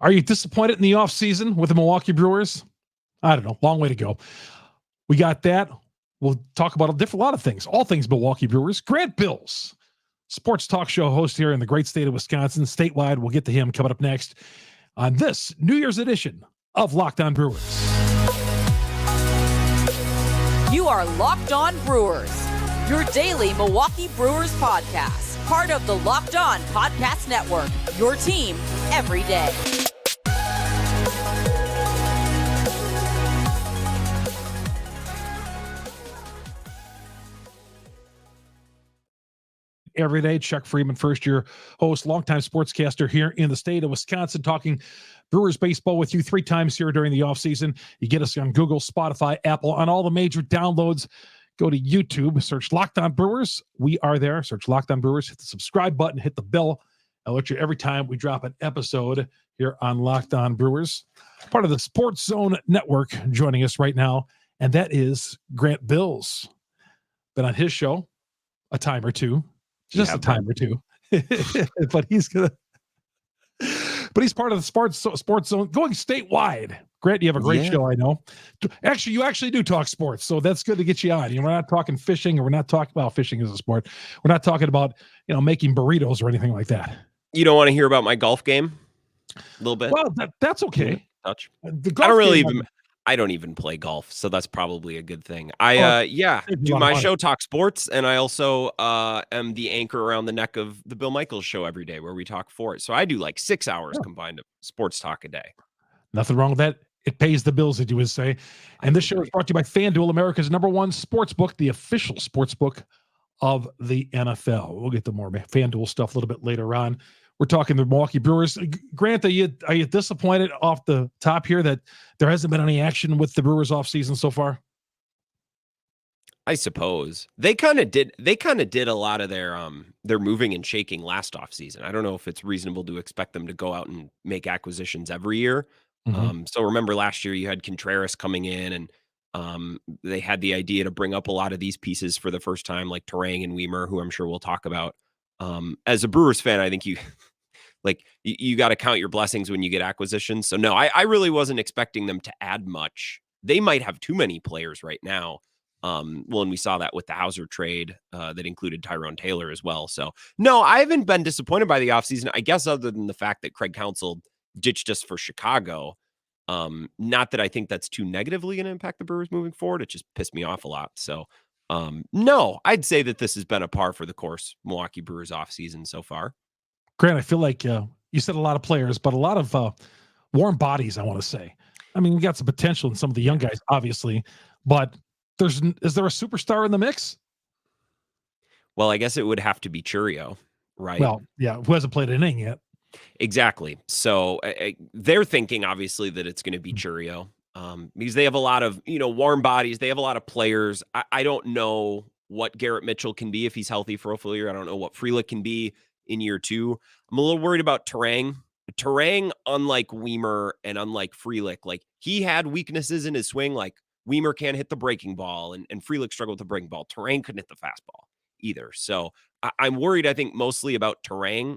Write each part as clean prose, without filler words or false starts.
Are you disappointed in the offseason with the Milwaukee Brewers? I don't know. Long way to go. We got that. We'll talk about a lot of things. All things Milwaukee Brewers. Grant Bilse, sports talk show host here in the great state of Wisconsin. Statewide, we'll get to him coming up next on this New Year's edition of Locked On Brewers. You are Locked On Brewers, your daily Milwaukee Brewers podcast. Part of the Locked On Podcast Network, your team every day. Every day, Chuck Freeman, first-year host, longtime sportscaster here in the state of Wisconsin, talking Brewers baseball with you 3 times here during the offseason. You get us on Google, Spotify, Apple, on all the major downloads. Go to YouTube, search Locked On Brewers. We are there. Search Locked On Brewers. Hit the subscribe button. Hit the bell. I'll let you every time we drop an episode here on Locked On Brewers. Part of the Sportszone Network joining us right now, and that is Grant Bilse. Been on his show a time or two. Just a time or two. But he's part of the sports zone going statewide. Grant, you have a great show, I know. Actually, you actually do talk sports, so that's good to get you on. We're not talking fishing, or we're not talking about fishing as a sport. We're not talking about making burritos or anything like that. You don't want to hear about my golf game? A little bit. Well, that's okay. Touch. I don't even play golf, so that's probably a good thing. I do my show, Talk Sports, and I also am the anchor around the neck of the Bill Michaels show every day, where we talk for it. So I do like 6 hours combined of sports talk a day. Nothing wrong with that. It pays the bills, as you would say. And this show is brought to you by FanDuel, America's #1 sportsbook, the official sportsbook of the NFL. We'll get to more FanDuel stuff a little bit later on. We're talking the Milwaukee Brewers. Grant, are you disappointed off the top here that there hasn't been any action with the Brewers offseason so far? I suppose they kind of did a lot of their moving and shaking last offseason. I don't know if it's reasonable to expect them to go out and make acquisitions every year. So remember last year you had Contreras coming in, and they had the idea to bring up a lot of these pieces for the first time, like Turang and Weimer, who I'm sure we'll talk about. As a Brewers fan, I think you got to count your blessings when you get acquisitions. So no, I really wasn't expecting them to add much. They might have too many players right now. And we saw that with the Hauser trade that included Tyrone Taylor as well. So no, I haven't been disappointed by the offseason, I guess, other than the fact that Craig Counsell ditched us for Chicago. Not that I think that's too negatively going to impact the Brewers moving forward. It just pissed me off a lot. So no, I'd say that this has been a par for the course Milwaukee Brewers offseason so far. Grant, I feel like you said a lot of players, but a lot of warm bodies, I want to say. I mean, we got some potential in some of the young guys, obviously, but is there a superstar in the mix? Well, I guess it would have to be Chourio, right? Well, yeah, who hasn't played an inning yet. Exactly. So they're thinking, obviously, that it's going to be Chourio. Because they have a lot of, warm bodies. They have a lot of players. I don't know what Garrett Mitchell can be if he's healthy for a full year. I don't know what Frelick can be in year 2. I'm a little worried about Turang. Turang, unlike Weimer and unlike Frelick, he had weaknesses in his swing. Like Weimer can't hit the breaking ball, and Frelick struggled with the breaking ball. Turang couldn't hit the fastball either. So I'm worried, I think, mostly about Turang.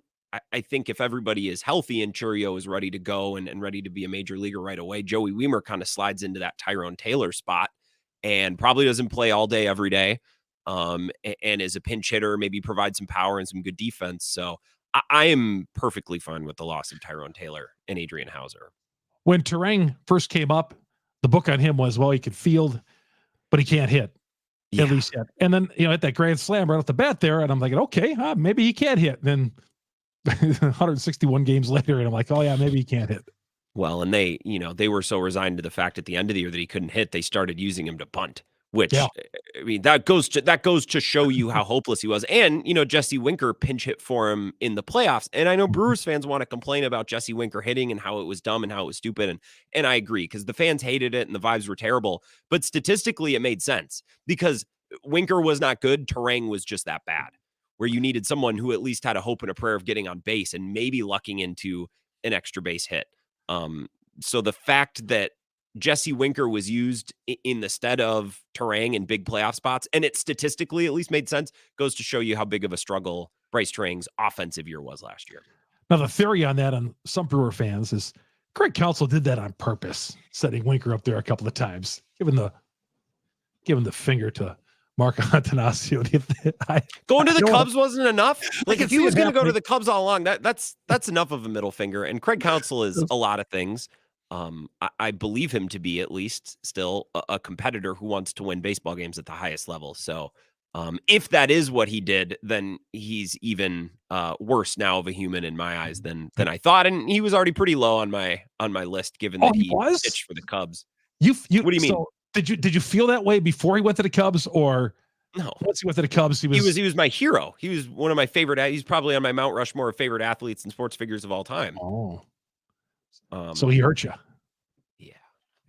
I think if everybody is healthy and Chourio is ready to go and ready to be a major leaguer right away, Joey Weimer kind of slides into that Tyrone Taylor spot and probably doesn't play all day, every day, and is a pinch hitter, maybe provide some power and some good defense. So I am perfectly fine with the loss of Tyrone Taylor and Adrian Hauser. When Turang first came up, the book on him was, well, he could field, but he can't hit. At least yet. And then, hit that grand slam right off the bat there, and I'm like, okay, maybe he can't hit. Then 161 games later, and I'm like, oh yeah, maybe he can't hit. Well, and they were so resigned to the fact at the end of the year that he couldn't hit, they started using him to bunt, which I mean, that goes to show you how hopeless he was. And, Jesse Winker pinch hit for him in the playoffs. And I know Brewers fans want to complain about Jesse Winker hitting and how it was dumb and how it was stupid. And I agree, because the fans hated it and the vibes were terrible. But statistically, it made sense because Winker was not good. Turang was just that bad, where you needed someone who at least had a hope and a prayer of getting on base and maybe lucking into an extra base hit. So the fact that Jesse Winker was used in the stead of Turang in big playoff spots, and it statistically at least made sense, goes to show you how big of a struggle Bryce Turang's offensive year was last year. Now, the theory on that on some Brewer fans is Craig Counsell did that on purpose, setting Winker up there a couple of times, giving the finger to Mark Antanasio. Going to the Cubs wasn't enough. Like if he was going to go to the the Cubs all along, that's enough of a middle finger. And Craig Counsell is a lot of things. I believe him to be at least still a competitor who wants to win baseball games at the highest level. So if that is what he did, then he's even worse now of a human in my eyes than I thought. And he was already pretty low on my list, given that he pitched for the Cubs. You what do you mean? So did you feel that way before he went to the Cubs, or no? Once he went to the Cubs, he was my hero. He was one of my favorite. He's probably on my Mount Rushmore of favorite athletes and sports figures of all time. Oh, so he hurt you. Yeah,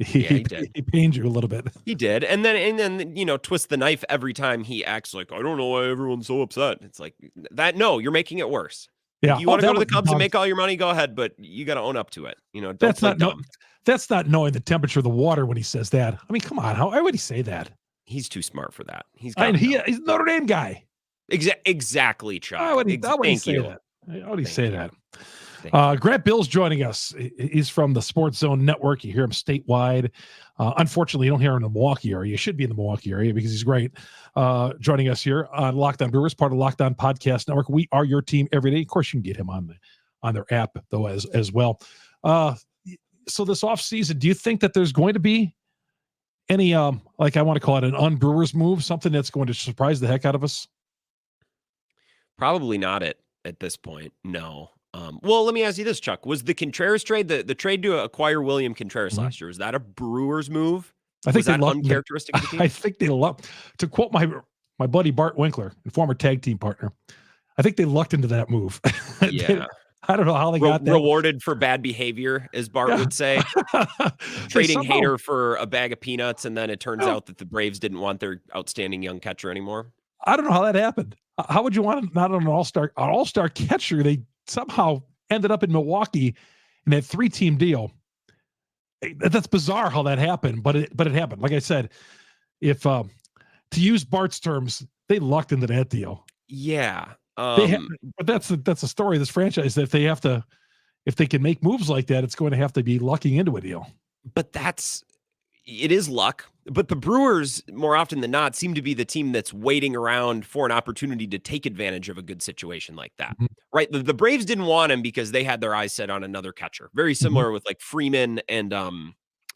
he did. He pained you a little bit. He did, and then twist the knife every time he acts like, I don't know why everyone's so upset. It's like that. No, you're making it worse. Yeah, you want to go to the Cubs and make all your money? Go ahead, but you got to own up to it. Don't that's play not dumb. That's not knowing the temperature of the water when he says that. I mean, come on, why would he say that? He's too smart for that. He's a Notre Dame guy. Exactly, Chuck. Why would he say that? How would he say that? Grant Bilse joining us. He's from the Sportszone Network. You hear him statewide. Unfortunately, you don't hear him in the Milwaukee area. You should be in the Milwaukee area because he's great. Joining us here on Locked On Brewers, part of Locked On Podcast Network. We are your team every day. Of course, you can get him on their app though as well. So this offseason, do you think that there's going to be any like I want to call it an un-Brewers move, something that's going to surprise the heck out of us? Probably not at this point. No. Well, let me ask you this, Chuck. Was the Contreras trade, the trade to acquire William Contreras last year, was that a Brewers move? I think that uncharacteristic of the team? I think they lucked. To quote my buddy Bart Winkler, and former tag team partner, I think they lucked into that move. Yeah. I don't know how they got that. Rewarded for bad behavior, as Bart would say. Trading Hader for a bag of peanuts, and then it turns out that the Braves didn't want their outstanding young catcher anymore. I don't know how that happened. How would you want not an all-star catcher? They somehow ended up in Milwaukee in that 3-team deal. That's bizarre how that happened, but it happened. Like I said, if to use Bart's terms, they lucked into that deal. Yeah. But that's a story of this franchise, that if they can make moves like that, it's going to have to be lucking into a deal. But it is luck. But the Brewers, more often than not, seem to be the team that's waiting around for an opportunity to take advantage of a good situation like that, right? The Braves didn't want him because they had their eyes set on another catcher. Very similar with like Freeman and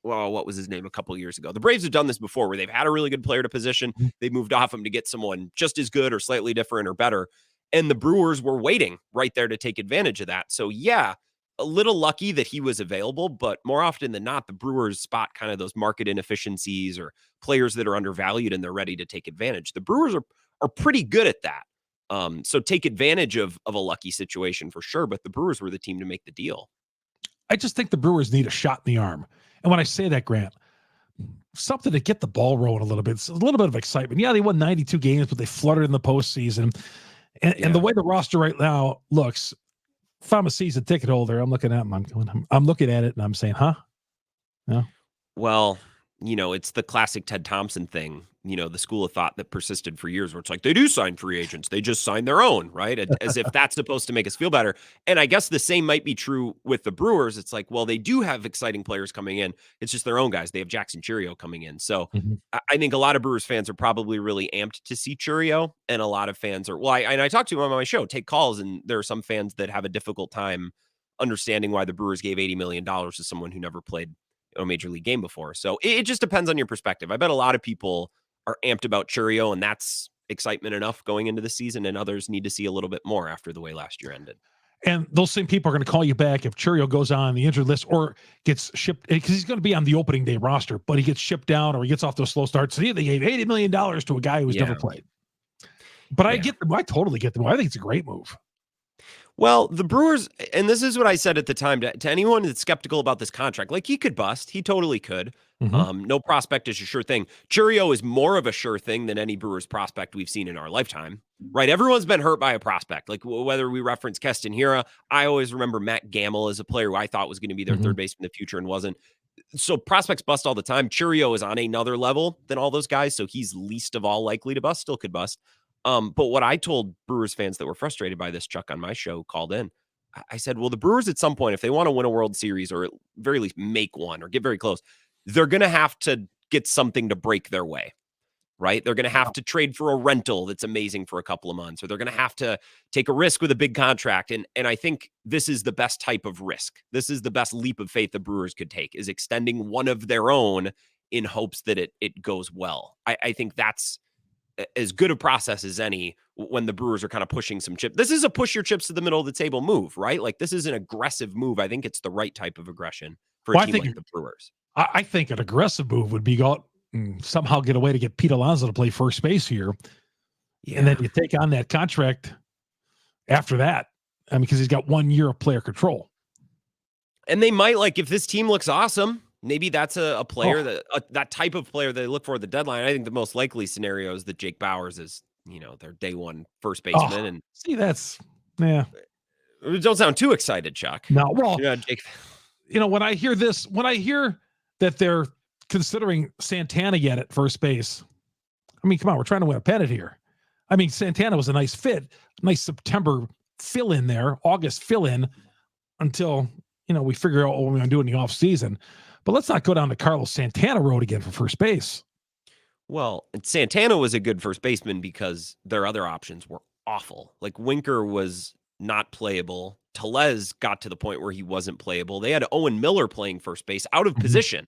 what was his name a couple of years ago? The Braves have done this before, where they've had a really good player to position. They've moved off him to get someone just as good or slightly different or better. And the Brewers were waiting right there to take advantage of that. So yeah, a little lucky that he was available, but more often than not, the Brewers spot kind of those market inefficiencies or players that are undervalued and they're ready to take advantage. The Brewers are pretty good at that. So take advantage of a lucky situation for sure, but the Brewers were the team to make the deal. I just think the Brewers need a shot in the arm. And when I say that, Grant, something to get the ball rolling a little bit. It's a little bit of excitement. Yeah, they won 92 games, but they fluttered in the postseason. And the way the roster right now looks, if I'm a season ticket holder, I'm looking at them, I'm looking at it and I'm saying, huh? No. Well, it's the classic Ted Thompson thing, the school of thought that persisted for years, where it's like, they do sign free agents. They just sign their own, right? As if that's supposed to make us feel better. And I guess the same might be true with the Brewers. It's like, well, they do have exciting players coming in. It's just their own guys. They have Jackson Chourio coming in. So I think a lot of Brewers fans are probably really amped to see Chourio. And a lot of fans are, I talked to him on my show, take calls. And there are some fans that have a difficult time understanding why the Brewers gave $80 million to someone who never played a major league game before. So it just depends on your perspective. I bet a lot of people are amped about Chourio, and that's excitement enough going into the season, and others need to see a little bit more after the way last year ended. And those same people are going to call you back if Chourio goes on the injured list or gets shipped, because he's going to be on the opening day roster, but he gets shipped down or he gets off to a slow start. So they gave $80 million to a guy who's never played. But I get them. I totally get them. I think it's a great move. Well, the Brewers, and this is what I said at the time to anyone that's skeptical about this contract, like he could bust. He totally could. No prospect is a sure thing. Chourio is more of a sure thing than any Brewers prospect we've seen in our lifetime, right? Everyone's been hurt by a prospect. Like whether we reference Keston Hiura, I always remember Matt Gamble as a player who I thought was going to be their third baseman in the future and wasn't. So prospects bust all the time. Chourio is on another level than all those guys, so he's least of all likely to bust, still could bust. But what I told Brewers fans that were frustrated by this, Chuck, on my show, called in, I said, well, the Brewers at some point, if they want to win a World Series or at very least make one or get very close, they're going to have to get something to break their way, right? They're going to have to trade for a rental that's amazing for a couple of months, or they're going to have to take a risk with a big contract. And I think this is the best type of risk. This is the best leap of faith the Brewers could take, is extending one of their own in hopes that it goes well. I think that's as good a process as any when the Brewers are kind of pushing some chips. This is a push your chips to the middle of the table move, right? Like, this is an aggressive move. I think it's the right type of aggression for a team like the Brewers. I think an aggressive move would be go out and somehow get a way to get Pete Alonso to play first base here. Yeah. And then you take on that contract after that. I mean, because he's got 1 year of player control. And they might, like, if this team looks awesome, maybe that's a player that type of player they look for at the deadline. I think the most likely scenario is that Jake Bauers is, their day one first baseman. And see, that's, yeah. Don't sound too excited, Chuck. No, well, Jake. When I hear that they're considering Santana yet at first base, I mean, come on, we're trying to win a pennant here. I mean, Santana was a nice fit, nice September fill-in there, August fill-in until, we figure out what we're going to do in the offseason. But let's not go down the Carlos Santana road again for first base. Well, Santana was a good first baseman because their other options were awful. Like, Winker was not playable. Tellez got to the point where he wasn't playable. They had Owen Miller playing first base out of position,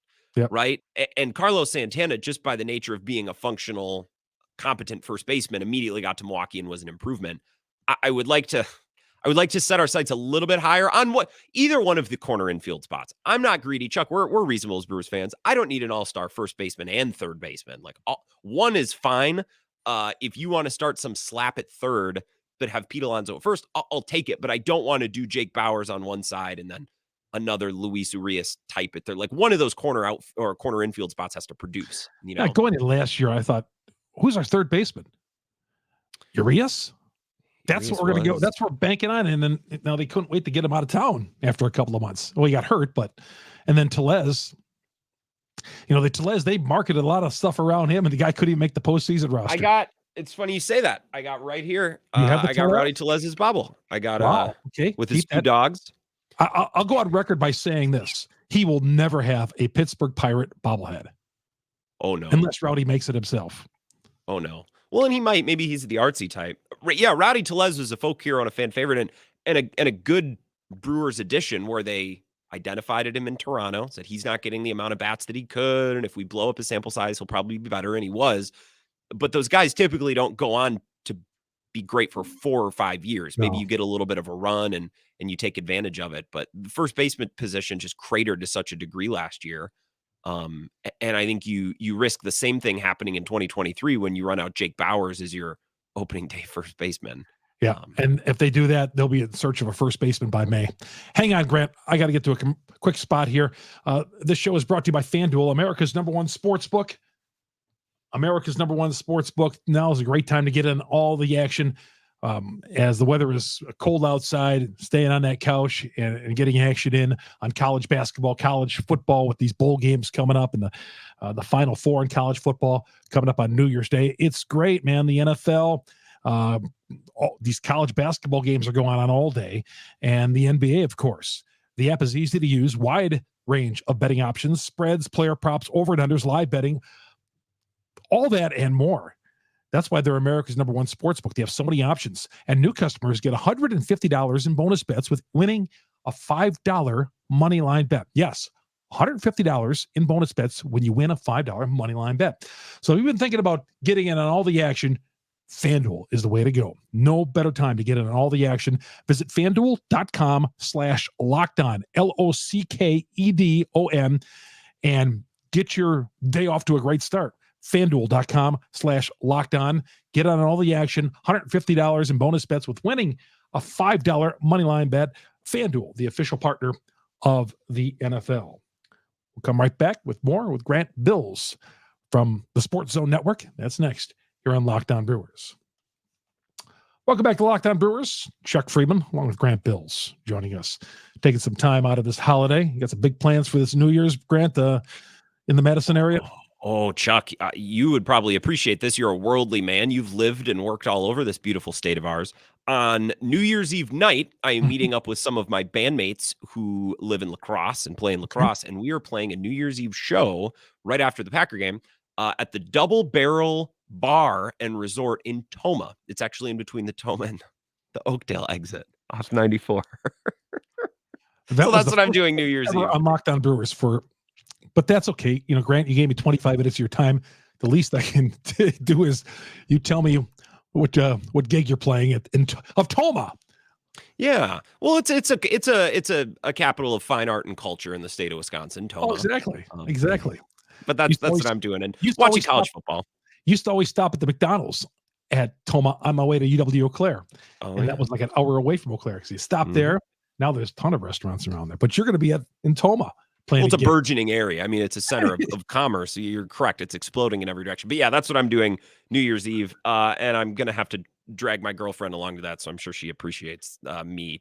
right? And Carlos Santana, just by the nature of being a functional, competent first baseman, immediately got to Milwaukee and was an improvement. I would like to set our sights a little bit higher on either one of the corner infield spots. I'm not greedy, Chuck. We're reasonable as Brewers fans. I don't need an all-star first baseman and third baseman. Like, one is fine. If you want to start some slap at third, but have Pete Alonso at first, I'll take it. But I don't want to do Jake Bauers on one side and then another Luis Urias type at third. Like, one of those corner out or corner infield spots has to produce. Yeah, going in last year, I thought, who's our third baseman? Urias? That's what we're going to go. That's what we're banking on. And then now they couldn't wait to get him out of town after a couple of months. Well, he got hurt, and then Tellez, they marketed a lot of stuff around him, and the guy couldn't even make the postseason roster. It's funny you say that. I got right here. I got Rowdy Tellez's bobble. I got, with his two dogs. I'll go on record by saying this. He will never have a Pittsburgh Pirate bobblehead. Oh, no. Unless Rowdy makes it himself. Oh, no. Well, and he might. Maybe he's the artsy type. Yeah, Rowdy Tellez was a folk hero and a fan favorite, and a good Brewers addition where they identified him in Toronto, said he's not getting the amount of bats that he could, and if we blow up his sample size, he'll probably be better, and he was. But those guys typically don't go on to be great for 4 or 5 years. Maybe you get a little bit of a run and you take advantage of it. But the first baseman position just cratered to such a degree last year. And I think you risk the same thing happening in 2023 when you run out Jake Bauers as your opening day first baseman. Yeah. And if they do that, they'll be in search of a first baseman by May. Hang on, Grant. I got to get to a quick spot here. This show is brought to you by FanDuel, America's number one sportsbook. America's number one sportsbook. Now is a great time to get in all the action. As the weather is cold outside, staying on that couch and getting action in on college basketball, college football with these bowl games coming up, and the Final Four in college football coming up on New Year's Day. It's great, man. The NFL, these college basketball games are going on all day, and the NBA, of course. The app is easy to use, wide range of betting options, spreads, player props, over and unders, live betting, all that and more. That's why they're America's number one sportsbook. They have so many options. And new customers get $150 in bonus bets with winning a $5 money line bet. Yes, $150 in bonus bets when you win a $5 money line bet. So if you've been thinking about getting in on all the action, FanDuel is the way to go. No better time to get in on all the action. Visit FanDuel.com/lockedon, LOCKEDON, and get your day off to a great start. FanDuel.com/lockedon. Get on all the action. $150 in bonus bets with winning a $5 moneyline bet. FanDuel, the official partner of the NFL. We'll come right back with more with Grant Bilse from the Sportszone Network. That's next here on Locked On Brewers. Welcome back to Locked On Brewers. Chuck Freeman, along with Grant Bilse, joining us. Taking some time out of this holiday. You got some big plans for this New Year's, Grant, in the Madison area? Oh, Chuck, you would probably appreciate this. You're a worldly man. You've lived and worked all over this beautiful state of ours. on New Year's Eve night, I am meeting up with some of my bandmates who live in La Crosse and play in La Crosse, and we are playing a New Year's Eve show right after the Packer game at the Double Barrel Bar and Resort in Toma. It's actually in between the Toma and the Oakdale exit off 94. So that's what I'm doing New Year's Eve. On Lockdown Brewers but that's okay. Grant, you gave me 25 minutes of your time. The least I can do is you tell me what gig you're playing of Toma. Yeah. Well, it's a capital of fine art and culture in the state of Wisconsin, Toma. Oh, exactly. Exactly. But that's what I'm doing. And watching college football. Used to always stop at the McDonald's at Toma on my way to UW Eau Claire. That was like an hour away from Eau Claire. So you stop there. Now there's a ton of restaurants around there. But you're going to be in Toma. Well, it's a burgeoning area. I mean, it's a center of commerce. So you're correct. It's exploding in every direction. But yeah, that's what I'm doing New Year's Eve. And I'm going to have to drag my girlfriend along to that. So I'm sure she appreciates me.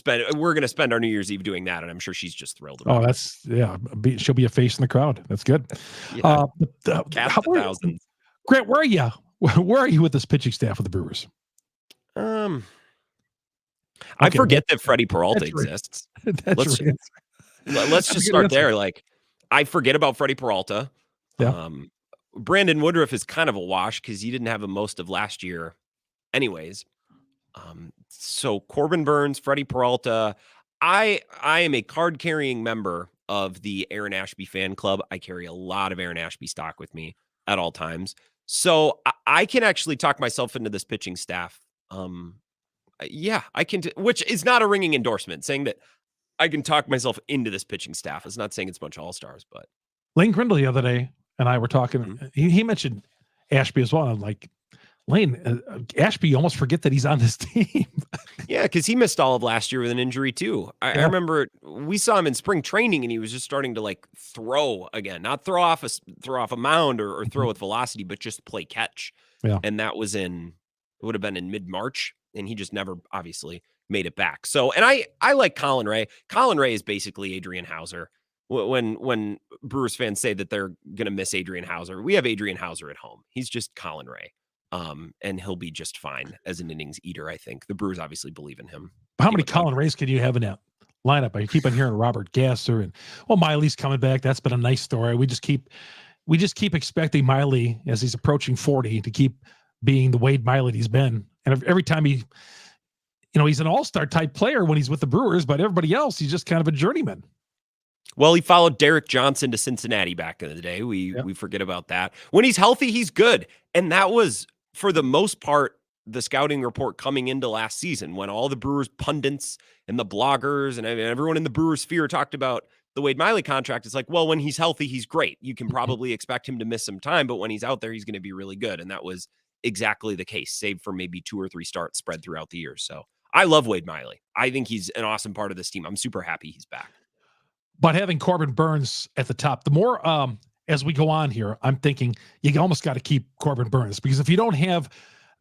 We're going to spend our New Year's Eve doing that. And I'm sure she's just thrilled about it. She'll be a face in the crowd. That's good. Yeah. Thousands. Grant, where are you? Where are you with this pitching staff of the Brewers? I forget that Freddie Peralta exists. Let's just start there. Like, I forget about Freddie Peralta. Yeah. Brandon Woodruff is kind of a wash because he didn't have him most of last year anyways. So Corbin Burnes, Freddie Peralta. I am a card-carrying member of the Aaron Ashby fan club. I carry a lot of Aaron Ashby stock with me at all times. So I can actually talk myself into this pitching staff. Yeah, I can, which is not a ringing endorsement, saying that I can talk myself into this pitching staff. It's not saying it's a bunch of all-stars, but Lane Grindle the other day and I were talking. He mentioned Ashby as well. I'm like, Lane, Ashby, you almost forget that he's on this team. Yeah, because he missed all of last year with an injury too. I remember we saw him in spring training and he was just starting to like throw again, not throw off a mound or throw with velocity, but just play catch. Yeah. And that was it would have been in mid-March, and he just never obviously made it back. So, and I like Colin Ray. Colin Ray is basically Adrian Hauser. When Brewers fans say that they're going to miss Adrian Hauser, we have Adrian Hauser at home. He's just Colin Ray. And he'll be just fine as an innings eater, I think. The Brewers obviously believe in him. How many Colin Rays can you have in that lineup? I keep on hearing Robert Gasser and Miley's coming back. That's been a nice story. We just keep expecting Miley as he's approaching 40 to keep being the Wade Miley he's been. And every time he's an all-star type player when he's with the Brewers, but everybody else, he's just kind of a journeyman. Well, he followed Derek Johnson to Cincinnati back in the day. We forget about that. When he's healthy, he's good. And that was, for the most part, the scouting report coming into last season when all the Brewers pundits and the bloggers and everyone in the Brewers sphere talked about the Wade Miley contract. It's like, well, when he's healthy, he's great. You can probably expect him to miss some time, but when he's out there, he's going to be really good. And that was exactly the case, save for maybe 2 or 3 starts spread throughout the year. So I love Wade Miley. I think he's an awesome part of this team. I'm super happy he's back. But having Corbin Burnes at the top, the more as we go on here, I'm thinking you almost got to keep Corbin Burnes, because if you don't have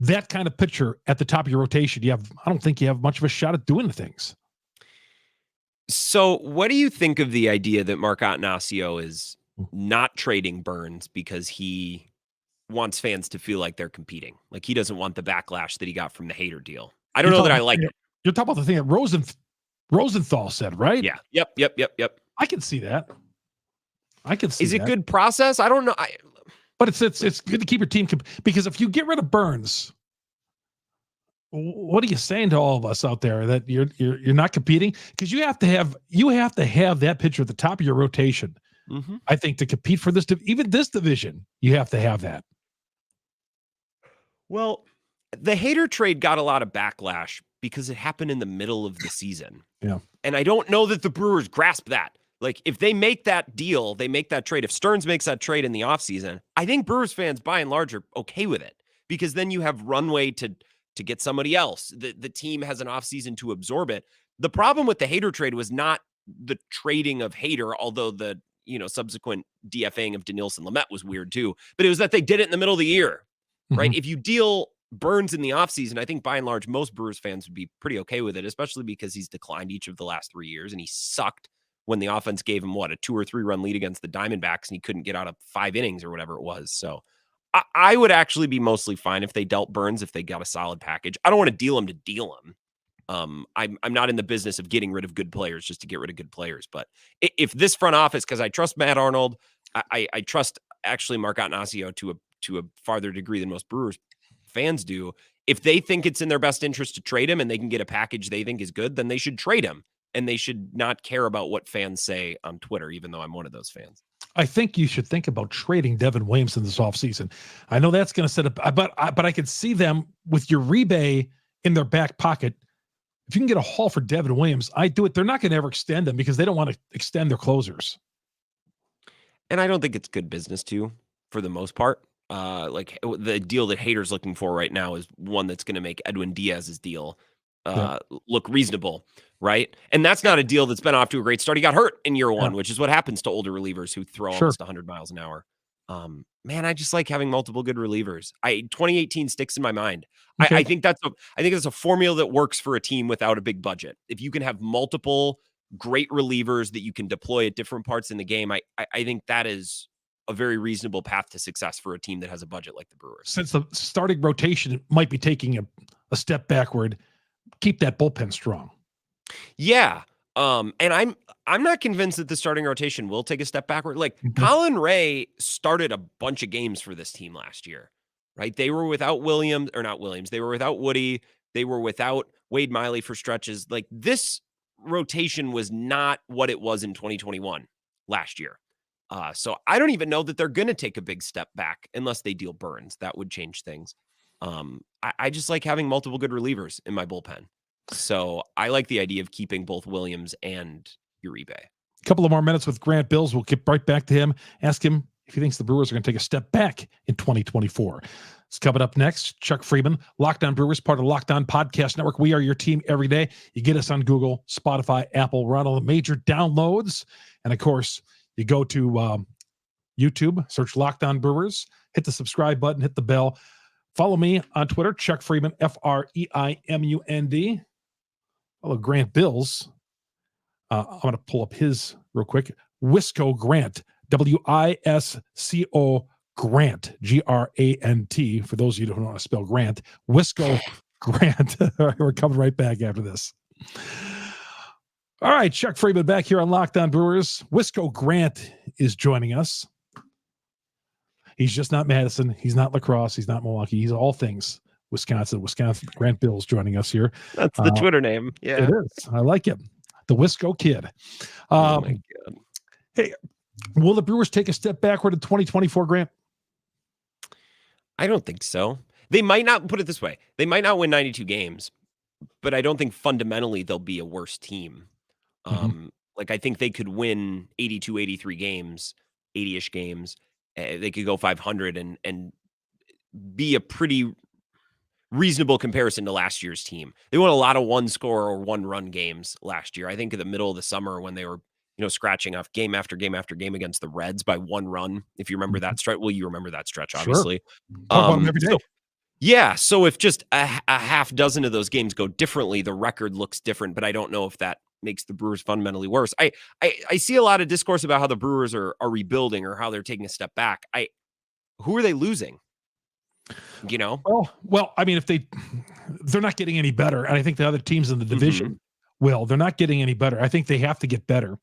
that kind of pitcher at the top of your rotation, I don't think you have much of a shot at doing things. So what do you think of the idea that Mark Attanasio is not trading Burnes because he wants fans to feel like they're competing? Like he doesn't want the backlash that he got from the Hater deal. I don't know that I like it. You're talking about the thing that Rosenthal said, right? Yeah. Yep. I can see that. Is it good process? I don't know. But it's good to keep your team because if you get rid of Burnes, what are you saying to all of us out there that you're not competing? Because you have to have that pitcher at the top of your rotation. Mm-hmm. I think to compete for this, even this division, you have to have that. Well, the Hater trade got a lot of backlash because it happened in the middle of the season. Yeah. And I don't know that the Brewers grasp that. Like, if they make that deal, they make that trade. If Stearns makes that trade in the offseason, I think Brewers fans, by and large, are okay with it, because then you have runway to get somebody else. The team has an offseason to absorb it. The problem with the Hater trade was not the trading of Hater, although the subsequent DFAing of Denilson Lamet was weird too. But it was that they did it in the middle of the year, right? Mm-hmm. If you deal Burnes in the offseason, I think by and large, most Brewers fans would be pretty okay with it, especially because he's declined each of the last 3 years, and he sucked when the offense gave him a 2 or 3 run lead against the Diamondbacks, and he couldn't get out of 5 innings or whatever it was. So I would actually be mostly fine if they dealt Burnes, if they got a solid package. I don't want to deal him to deal him. I'm not in the business of getting rid of good players just to get rid of good players. But if this front office, because I trust Matt Arnold, I trust actually Mark Attanasio to a farther degree than most Brewers fans do. If they think it's in their best interest to trade him and they can get a package they think is good, then they should trade him. And they should not care about what fans say on Twitter, even though I'm one of those fans. I think you should think about trading Devin Williams in this offseason. I know that's going to set up, but I could see them with Uribe in their back pocket. If you can get a haul for Devin Williams, I do it. They're not going to ever extend them because they don't want to extend their closers. And I don't think it's good business too, for the most part. Like the deal that Hader's looking for right now is one that's going to make Edwin Diaz's deal look reasonable, right? And that's not a deal that's been off to a great start. He got hurt in year one, which is what happens to older relievers who throw almost 100 miles an hour. Man, I just like having multiple good relievers. 2018 sticks in my mind. Okay. I think that's a formula that works for a team without a big budget. If you can have multiple great relievers that you can deploy at different parts in the game, I think that is a very reasonable path to success for a team that has a budget like the Brewers. Since the starting rotation might be taking a step backward, keep that bullpen strong. Yeah. And I'm not convinced that the starting rotation will take a step backward. Like Colin Ray started a bunch of games for this team last year, right? They were without They were without Woody. They were without Wade Miley for stretches. Like this rotation was not what it was in 2021 last year. So I don't even know that they're going to take a big step back unless they deal Burnes. That would change things. I just like having multiple good relievers in my bullpen. So I like the idea of keeping both Williams and Uribe. A couple of more minutes with Grant Bilse. We'll get right back to him. Ask him if he thinks the Brewers are going to take a step back in 2024. It's coming up next. Chuck Freeman, Locked On Brewers, part of Locked On Podcast Network. We are your team every day. You get us on Google, Spotify, Apple. We're on all the major downloads. And, of course, you go to YouTube, search Locked On Brewers, hit the subscribe button, hit the bell. Follow me on Twitter, Chuck Freeman, FREIMUND. Follow Grant Bilse. I'm going to pull up his real quick. Wisco Grant, WISCO Grant, GRANT. For those of you who don't know how to spell Grant, Wisco Grant. All right, we're coming right back after this. All right, Chuck Freeman back here on Locked On Brewers. Wisco Grant is joining us. He's just not Madison. He's not lacrosse. He's not Milwaukee. He's all things Wisconsin. Grant Bilse joining us here. That's the Twitter name. Yeah, it is. I like it. The Wisco Kid. Oh my God. Hey, will the Brewers take a step backward in 2024, Grant? I don't think so. They might not, put it this way. They might not win 92 games, but I don't think fundamentally they'll be a worse team. Like I think they could win 82, 83 games, 80-ish games. They could go 500 and be a pretty reasonable comparison to last year's team. They won a lot of one-score or one-run games last year. I think in the middle of the summer when they were, scratching off game after game after game against the Reds by one run. If you remember that stretch, well, you remember that stretch, obviously. Sure. So if just a half dozen of those games go differently, the record looks different. But I don't know if that makes the Brewers fundamentally worse. I see a lot of discourse about how the Brewers are rebuilding or how they're taking a step back. Who are they losing? Well, I mean, if they're not getting any better, and I think the other teams in the division they're not getting any better. I think they have to get better.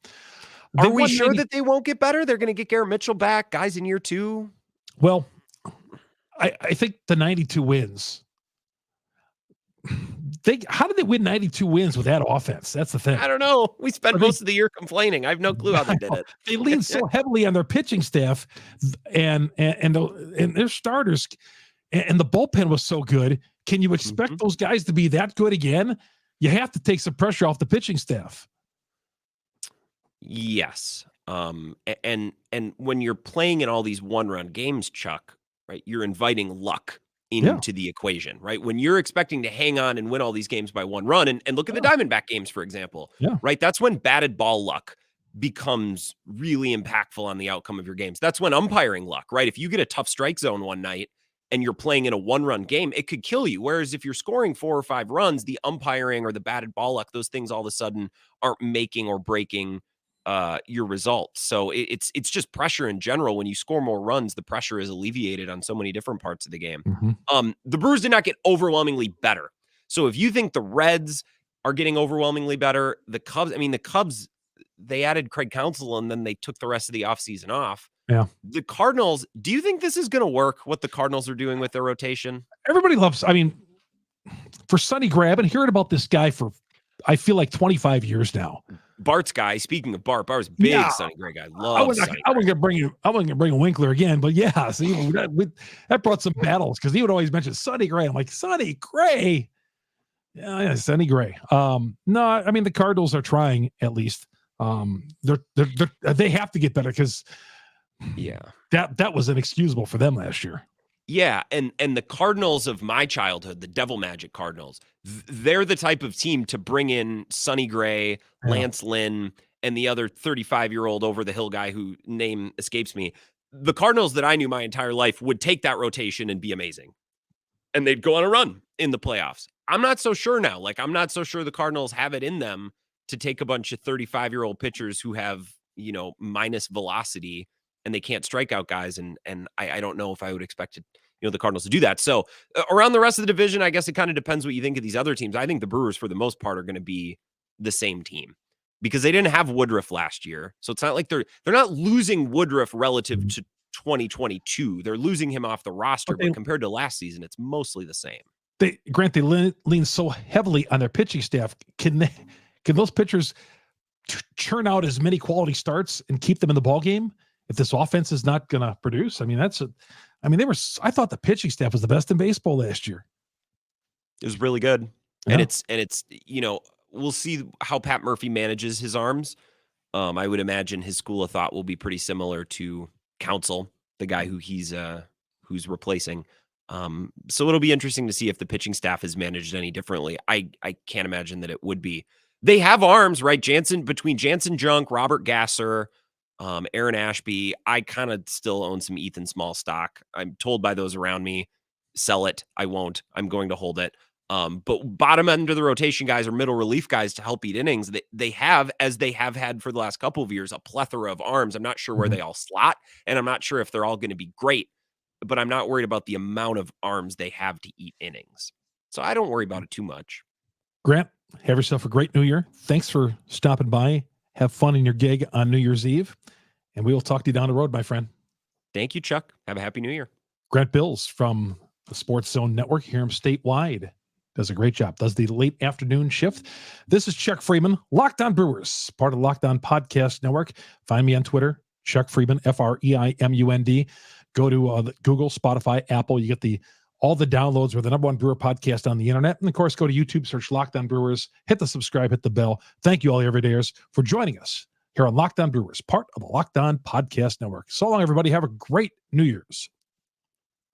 Are we sure that they won't get better? They're going to get Garrett Mitchell back, guys in year 2. Well, I think the 92 wins. How did they win 92 wins with that offense? That's the thing. I don't know. We spent most of the year complaining. I have no clue how they did it. They lean so heavily on their pitching staff and their starters, and the bullpen was so good. Can you expect those guys to be that good again? You have to take some pressure off the pitching staff. Yes. And when you're playing in all these one-run games, Chuck, right, you're inviting luck into the equation, right? When you're expecting to hang on and win all these games by one run, and look at the Diamondback games, for example, right? That's when batted ball luck becomes really impactful on the outcome of your games. That's when umpiring luck, right? If you get a tough strike zone one night and you're playing in a one-run game, it could kill you. Whereas if you're scoring 4 or 5 runs, the umpiring or the batted ball luck, those things all of a sudden aren't making or breaking your results. So it's just pressure in general. When you score more runs, the pressure is alleviated on so many different parts of the game. The Brewers did not get overwhelmingly better. So if you think the Reds are getting overwhelmingly better, the Cubs, they added Craig Counsell and then they took the rest of the offseason off. Yeah. The Cardinals, do you think this is going to work, what the Cardinals are doing with their rotation? Everybody loves, for Sonny Gray, I've been hearing about this guy for, I feel like 25 years now. Bart's guy. Speaking of Bart's big Sonny Gray guy. I wasn't going to bring a Winkler again, but yeah, so that brought some battles because he would always mention Sonny Gray. I'm like, Sonny Gray. Yeah, Sonny Gray. No, the Cardinals are trying at least. They have to get better because that was inexcusable for them last year. Yeah, and the Cardinals of my childhood, the Devil Magic Cardinals, they're the type of team to bring in Sonny Gray, Lance Lynn, and the other 35-year-old over-the-hill guy who name escapes me. The Cardinals that I knew my entire life would take that rotation and be amazing. And they'd go on a run in the playoffs. I'm not so sure now. I'm not so sure the Cardinals have it in them to take a bunch of 35-year-old pitchers who have, minus velocity and they can't strike out guys. And I don't know if I would expect it, the Cardinals to do that. So around the rest of the division, I guess it kind of depends what you think of these other teams. I think the Brewers, for the most part, are going to be the same team because they didn't have Woodruff last year. So it's not like they're not losing Woodruff relative to 2022. They're losing him off the roster, but compared to last season, it's mostly the same. They lean so heavily on their pitching staff. Can those pitchers churn out as many quality starts and keep them in the ball game if this offense is not going to produce? I thought the pitching staff was the best in baseball last year. It was really good. Yeah. And it's we'll see how Pat Murphy manages his arms. I would imagine his school of thought will be pretty similar to Counsell, the guy who who's replacing. So it'll be interesting to see if the pitching staff is managed any differently. I can't imagine that it would be. They have arms, right? Between Jansen Junk, Robert Gasser, Aaron Ashby. I kind of still own some Ethan Small stock. I'm told by those around me, sell it. I won't. I'm going to hold it. But bottom end of the rotation guys or middle relief guys to help eat innings, they have, as they have had for the last couple of years, a plethora of arms. I'm not sure where they all slot, and I'm not sure if they're all going to be great, but I'm not worried about the amount of arms they have to eat innings. So I don't worry about it too much. Grant, have yourself a great New Year. Thanks for stopping by. Have fun in your gig on New Year's Eve, and we will talk to you down the road, my friend. Thank you, Chuck. Have a happy New Year. Grant Bilse from the Sportszone Network. Hear him statewide. Does a great job. Does the late afternoon shift. This is Chuck Freeman, Locked On Brewers, part of the Locked On Podcast Network. Find me on Twitter, Chuck Freeman, FREIMUND. Go to Google, Spotify, Apple. You get all the downloads with the number one brewer podcast on the internet. And of course, go to YouTube, search Locked On Brewers, hit the subscribe, hit the bell. Thank you all the everydayers for joining us here on Locked On Brewers, part of the Locked On Podcast Network. So long, everybody. Have a great New Year's.